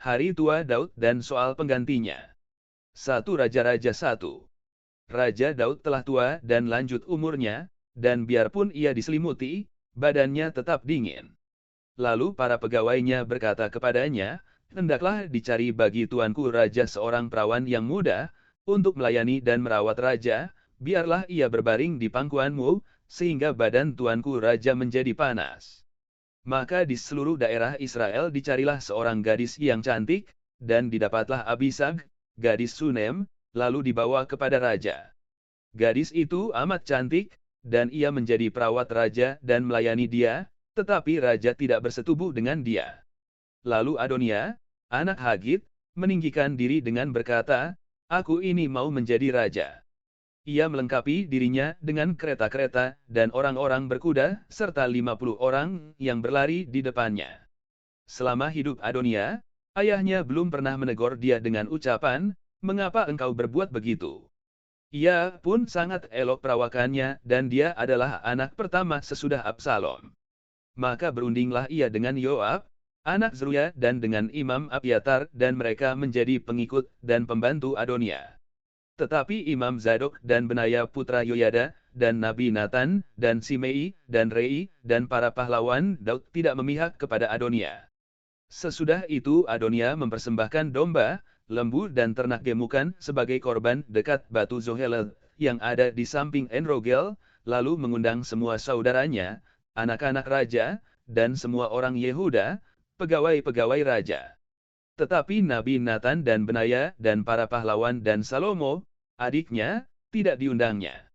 Hari tua Daud dan soal penggantinya. 1 Raja-Raja 1. Raja Daud telah tua dan lanjut umurnya, dan biarpun ia diselimuti, badannya tetap dingin. Lalu para pegawainya berkata kepadanya, "Hendaklah dicari bagi tuanku raja seorang perawan yang muda, untuk melayani dan merawat raja, biarlah ia berbaring di pangkuanmu, sehingga badan tuanku raja menjadi panas." Maka di seluruh daerah Israel dicarilah seorang gadis yang cantik, dan didapatlah Abisag, gadis Sunem, lalu dibawa kepada raja. Gadis itu amat cantik, dan ia menjadi perawat raja dan melayani dia, tetapi raja tidak bersetubuh dengan dia. Lalu Adonia, anak Hagit, meninggikan diri dengan berkata, "Aku ini mau menjadi raja." Ia melengkapi dirinya dengan kereta-kereta dan orang-orang berkuda, serta 50 orang yang berlari di depannya. Selama hidup Adonia, ayahnya belum pernah menegur dia dengan ucapan, "Mengapa engkau berbuat begitu?" Ia pun sangat elok perawakannya, dan dia adalah anak pertama sesudah Absalom. Maka berundinglah ia dengan Yoab, anak Zeruya, dan dengan Imam Abiatar, dan mereka menjadi pengikut dan pembantu Adonia. Tetapi Imam Zadok dan Benaya putra Yoyada, dan Nabi Nathan, dan Simei, dan Rei, dan para pahlawan Daud tidak memihak kepada Adonia. Sesudah itu Adonia mempersembahkan domba, lembu dan ternak gemukan sebagai korban dekat batu Zoheleth, yang ada di samping Enrogel, lalu mengundang semua saudaranya, anak-anak raja, dan semua orang Yehuda, pegawai-pegawai raja. Tetapi Nabi Nathan dan Benaya dan para pahlawan dan Salomo, adiknya, tidak diundangnya.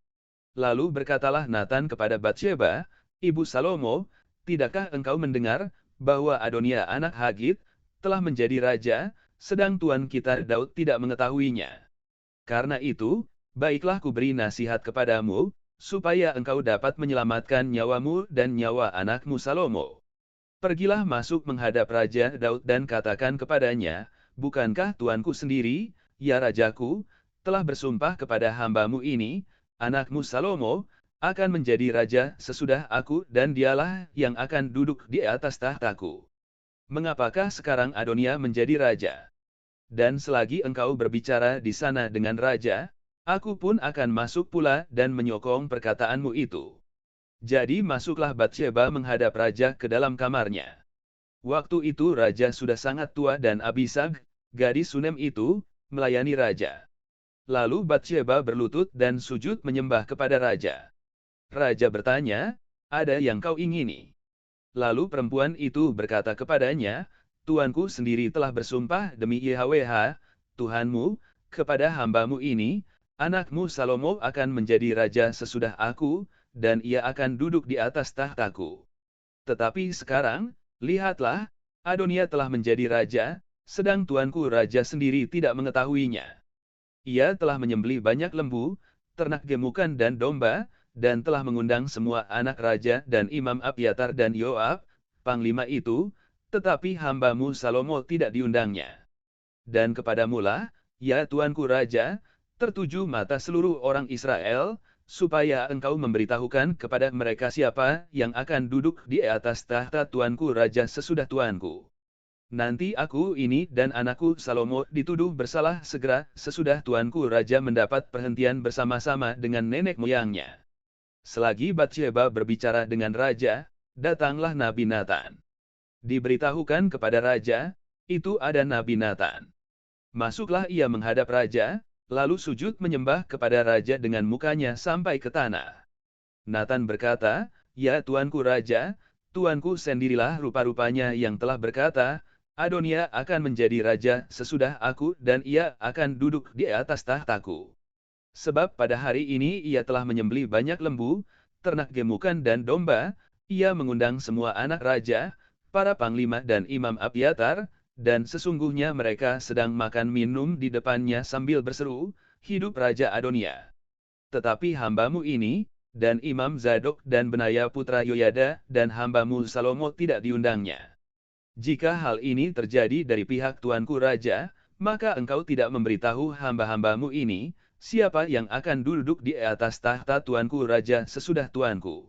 Lalu berkatalah Nathan kepada Batsheba, ibu Salomo, "Tidakkah engkau mendengar bahwa Adonia anak Hagit telah menjadi raja, sedang tuan kita Daud tidak mengetahuinya? Karena itu, baiklah ku beri nasihat kepadamu, supaya engkau dapat menyelamatkan nyawamu dan nyawa anakmu Salomo. Pergilah masuk menghadap Raja Daud dan katakan kepadanya, 'Bukankah tuanku sendiri, ya rajaku, telah bersumpah kepada hambamu ini, anakmu Salomo, akan menjadi raja sesudah aku, dan dialah yang akan duduk di atas tahtaku. Mengapakah sekarang Adonia menjadi raja? Dan selagi engkau berbicara di sana dengan raja, aku pun akan masuk pula dan menyokong perkataanmu itu.' Jadi masuklah Batsheba menghadap raja ke dalam kamarnya. Waktu itu raja sudah sangat tua dan Abisag, gadis Sunem itu, melayani raja. Lalu Batsheba berlutut dan sujud menyembah kepada raja. Raja bertanya, 'Ada yang kau ingini?' Lalu perempuan itu berkata kepadanya, 'Tuanku sendiri telah bersumpah demi YHWH, Tuhanmu, kepada hambamu ini, anakmu Salomo akan menjadi raja sesudah aku, dan ia akan duduk di atas tahtaku. Tetapi sekarang, lihatlah, Adonia telah menjadi raja, sedang tuanku raja sendiri tidak mengetahuinya. Ia telah menyembelih banyak lembu, ternak gemukan dan domba, dan telah mengundang semua anak raja dan Imam Abiatar dan Yoab, panglima itu, tetapi hambamu Salomo tidak diundangnya. Dan kepadamulah, ya tuanku raja, tertuju mata seluruh orang Israel, supaya engkau memberitahukan kepada mereka siapa yang akan duduk di atas tahta tuanku raja sesudah tuanku. Nanti aku ini dan anakku Salomo dituduh bersalah segera sesudah tuanku raja mendapat perhentian bersama-sama dengan nenek moyangnya." Selagi Batsheba berbicara dengan raja, datanglah Nabi Nathan. Diberitahukan kepada raja, itu ada Nabi Nathan. Masuklah ia menghadap raja, lalu sujud menyembah kepada raja dengan mukanya sampai ke tanah. Nathan berkata, "Ya tuanku raja, tuanku sendirilah rupa-rupanya yang telah berkata, Adonia akan menjadi raja sesudah aku dan ia akan duduk di atas tahtaku. Sebab pada hari ini ia telah menyembelih banyak lembu, ternak gemukan dan domba, ia mengundang semua anak raja, para panglima dan Imam Abiatar, dan sesungguhnya mereka sedang makan minum di depannya sambil berseru, 'Hidup Raja Adonia!' Tetapi hambamu ini, dan Imam Zadok dan Benaya putra Yoyada, dan hambamu Salomo tidak diundangnya. Jika hal ini terjadi dari pihak tuanku raja, maka engkau tidak memberitahu hamba-hambamu ini, siapa yang akan duduk di atas tahta tuanku raja sesudah tuanku."